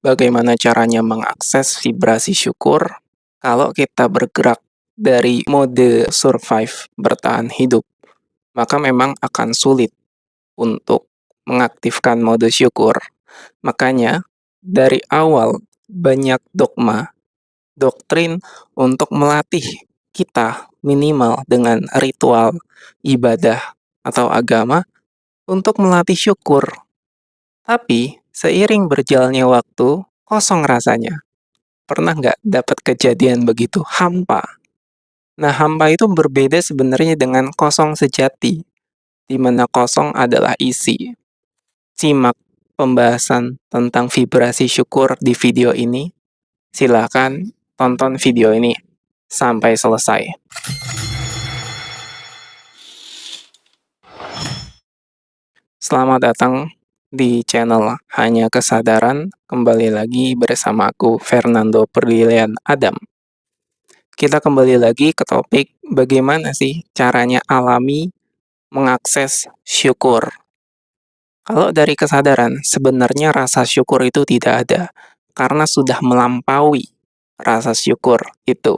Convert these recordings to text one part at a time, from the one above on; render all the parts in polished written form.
Bagaimana caranya mengakses vibrasi syukur kalau kita bergerak dari mode survive, bertahan hidup, maka memang akan sulit untuk mengaktifkan mode syukur. Makanya, dari awal banyak dogma, doktrin untuk melatih kita minimal dengan ritual ibadah atau agama untuk melatih syukur. Tapi, seiring berjalannya waktu, kosong rasanya. Pernah nggak dapat kejadian begitu? Hampa. Nah, hampa itu berbeda sebenarnya dengan kosong sejati, di mana kosong adalah isi. Simak pembahasan tentang vibrasi syukur di video ini. Silakan tonton video ini sampai selesai. Selamat datang di channel Hanya Kesadaran. Kembali lagi bersama aku, Fernando Perdilian Adam. Kita kembali lagi ke topik bagaimana sih caranya alami mengakses syukur. Kalau dari kesadaran, sebenarnya rasa syukur itu tidak ada karena sudah melampaui rasa syukur itu.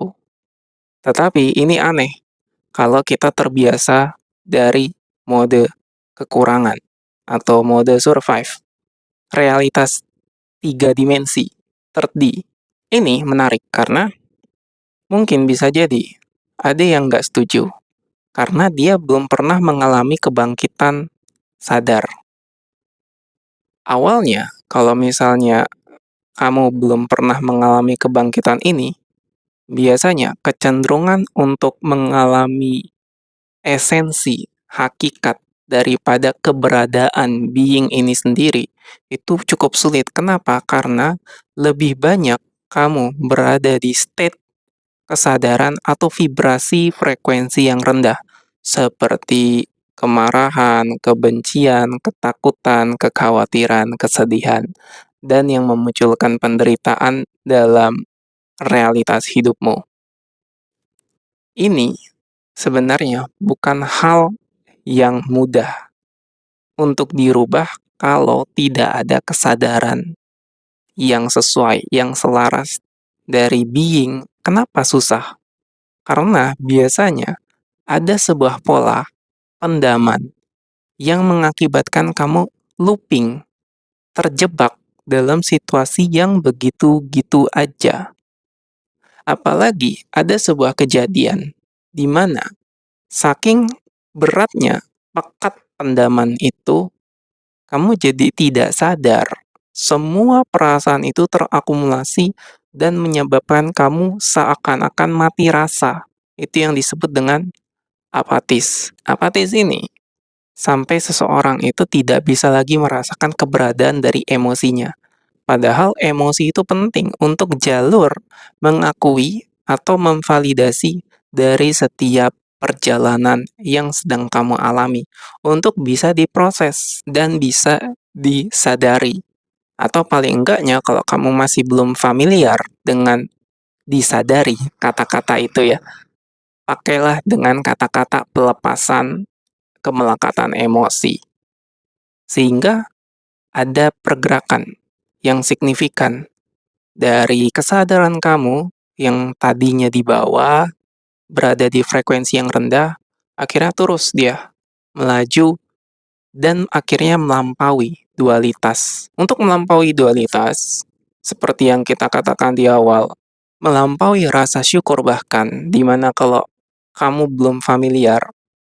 Tetapi ini aneh kalau kita terbiasa dari mode kekurangan atau mode survive, realitas tiga dimensi, 3D. Ini menarik karena mungkin bisa jadi ada yang nggak setuju karena dia belum pernah mengalami kebangkitan sadar. Awalnya, kalau misalnya kamu belum pernah mengalami kebangkitan ini, biasanya kecenderungan untuk mengalami esensi, hakikat daripada keberadaan being ini sendiri itu cukup sulit. Kenapa? Karena lebih banyak kamu berada di state kesadaran atau vibrasi frekuensi yang rendah, seperti kemarahan, kebencian, ketakutan, kekhawatiran, kesedihan, dan yang memunculkan penderitaan dalam realitas hidupmu. Ini sebenarnya bukan hal yang mudah untuk dirubah kalau tidak ada kesadaran yang sesuai, yang selaras dari being. Kenapa susah? Karena biasanya ada sebuah pola pendaman yang mengakibatkan kamu looping, terjebak dalam situasi yang begitu-gitu aja. Apalagi ada sebuah kejadian di mana saking beratnya pekat pendaman itu, kamu jadi tidak sadar. Semua perasaan itu terakumulasi dan menyebabkan kamu seakan-akan mati rasa. Itu yang disebut dengan apatis. Apatis ini sampai seseorang itu tidak bisa lagi merasakan keberadaan dari emosinya. Padahal emosi itu penting untuk jalur mengakui atau memvalidasi dari setiap perjalanan yang sedang kamu alami untuk bisa diproses dan bisa disadari. Atau paling enggaknya kalau kamu masih belum familiar dengan disadari kata-kata itu ya, pakailah dengan kata-kata pelepasan kemelekatan emosi. Sehingga ada pergerakan yang signifikan dari kesadaran kamu yang tadinya di bawah, berada di frekuensi yang rendah, akhirnya terus dia melaju dan akhirnya melampaui dualitas. Untuk melampaui dualitas, seperti yang kita katakan di awal, melampaui rasa syukur bahkan, di mana kalau kamu belum familiar,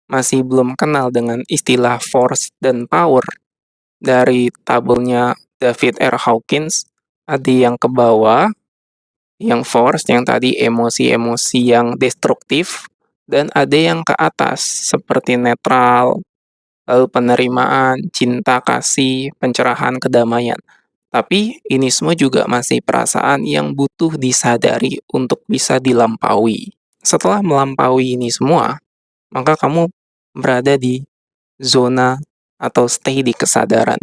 masih belum kenal dengan istilah force dan power dari tabelnya David R. Hawkins, ada yang ke bawah, yang force, yang tadi emosi-emosi yang destruktif, dan ada yang ke atas, seperti netral, lalu penerimaan, cinta, kasih, pencerahan, kedamaian. Tapi ini semua juga masih perasaan yang butuh disadari untuk bisa dilampaui. Setelah melampaui ini semua, maka kamu berada di zona atau stay di kesadaran,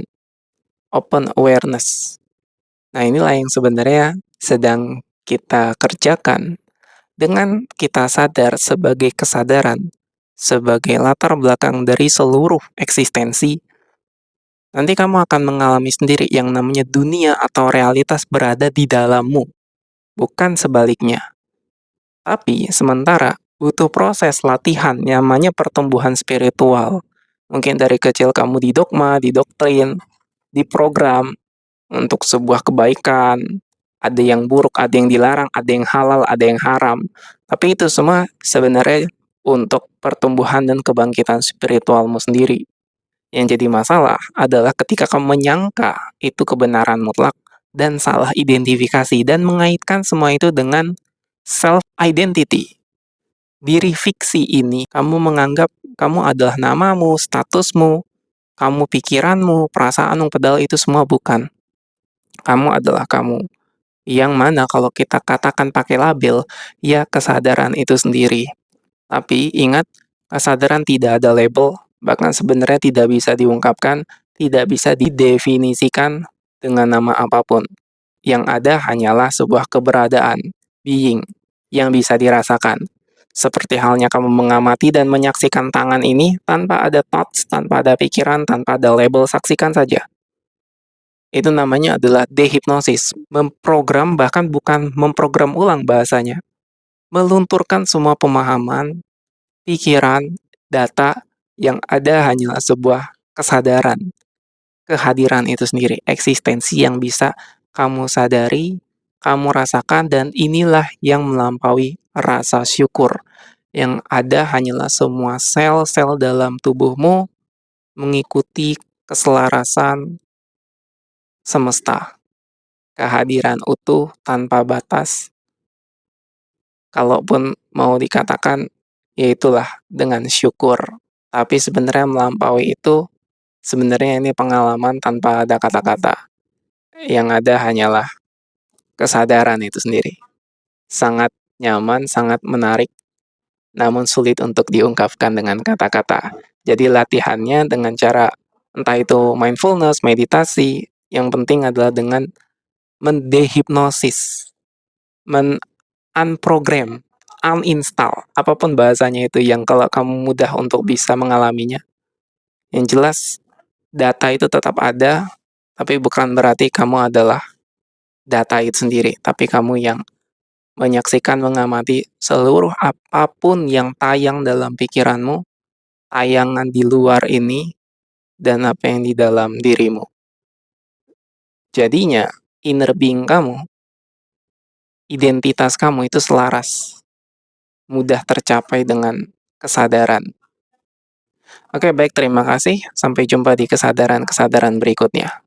open awareness. Nah, inilah yang sebenarnya sedang kita kerjakan dengan kita sadar sebagai kesadaran, sebagai latar belakang dari seluruh eksistensi. Nanti kamu akan mengalami sendiri yang namanya dunia atau realitas berada di dalammu, bukan sebaliknya. Tapi sementara butuh proses latihan namanya pertumbuhan spiritual. Mungkin dari kecil kamu didogma, didoktrin, diprogram untuk sebuah kebaikan. Ada yang buruk, ada yang dilarang, ada yang halal, ada yang haram. Tapi itu semua sebenarnya untuk pertumbuhan dan kebangkitan spiritualmu sendiri. Yang jadi masalah adalah ketika kamu menyangka itu kebenaran mutlak dan salah identifikasi dan mengaitkan semua itu dengan self identity. Diri fiksi ini kamu menganggap kamu adalah namamu, statusmu, kamu pikiranmu, perasaanmu, padahal itu semua bukan. Kamu adalah kamu. Yang mana kalau kita katakan pakai label, ya kesadaran itu sendiri. Tapi ingat, kesadaran tidak ada label, bahkan sebenarnya tidak bisa diungkapkan, tidak bisa didefinisikan dengan nama apapun. Yang ada hanyalah sebuah keberadaan, being, yang bisa dirasakan. Seperti halnya kamu mengamati dan menyaksikan tangan ini tanpa ada thoughts, tanpa ada pikiran, tanpa ada label, saksikan saja. Itu namanya adalah dehipnosis, memprogram bahkan bukan memprogram ulang bahasanya. Melunturkan semua pemahaman, pikiran, data yang ada hanyalah sebuah kesadaran, kehadiran itu sendiri, eksistensi yang bisa kamu sadari, kamu rasakan, dan inilah yang melampaui rasa syukur. Yang ada hanyalah semua sel-sel dalam tubuhmu mengikuti keselarasan semesta, kehadiran utuh tanpa batas. Kalaupun mau dikatakan, ya itulah dengan syukur. Tapi sebenarnya melampaui itu, sebenarnya ini pengalaman tanpa ada kata-kata. Yang ada hanyalah kesadaran itu sendiri. Sangat nyaman, sangat menarik, namun sulit untuk diungkapkan dengan kata-kata. Jadi latihannya dengan cara entah itu mindfulness, meditasi, yang penting adalah dengan mendehipnosis, men-unprogram, uninstall, apapun bahasanya itu yang kalau kamu mudah untuk bisa mengalaminya. Yang jelas, data itu tetap ada, tapi bukan berarti kamu adalah data itu sendiri, tapi kamu yang menyaksikan, mengamati seluruh apapun yang tayang dalam pikiranmu, tayangan di luar ini, dan apa yang di dalam dirimu. Jadinya, inner being kamu, identitas kamu itu selaras, mudah tercapai dengan kesadaran. Oke, baik, terima kasih. Sampai jumpa di kesadaran-kesadaran berikutnya.